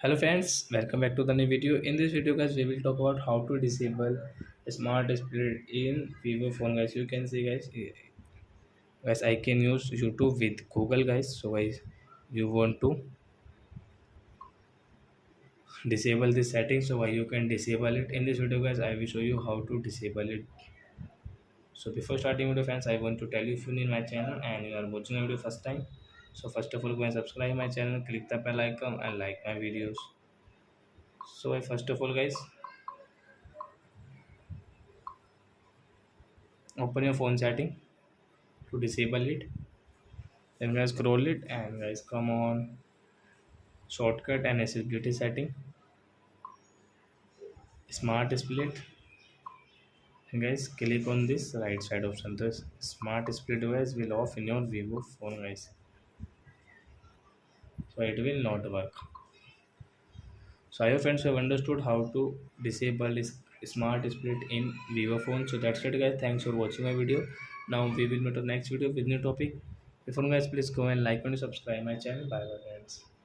Hello friends, welcome back to the new video. In this video guys, we will talk about how to disable smart display in Vivo phone guys. You can see guys I can use YouTube with Google guys. So guys, you want to disable this setting, so why you can disable it. In this video guys, I will show you how to disable it. So before starting video friends, I want to tell you if you need my channel and you are watching a video first time. So first of all go and subscribe my channel, click the bell icon and like my videos. So first of all guys, open your phone setting to disable it. Then guys scroll it and guys come on shortcut and accessibility setting, smart split, and guys click on this right side option. The smart split device will off in your Vivo phone guys, so it will not work. So I hope friends have understood how to disable this smart split in Vivo phone. So that's it guys, thanks for watching my video. Now we will meet on next video with new topic. Before guys, please go and like and subscribe my channel. Bye bye friends.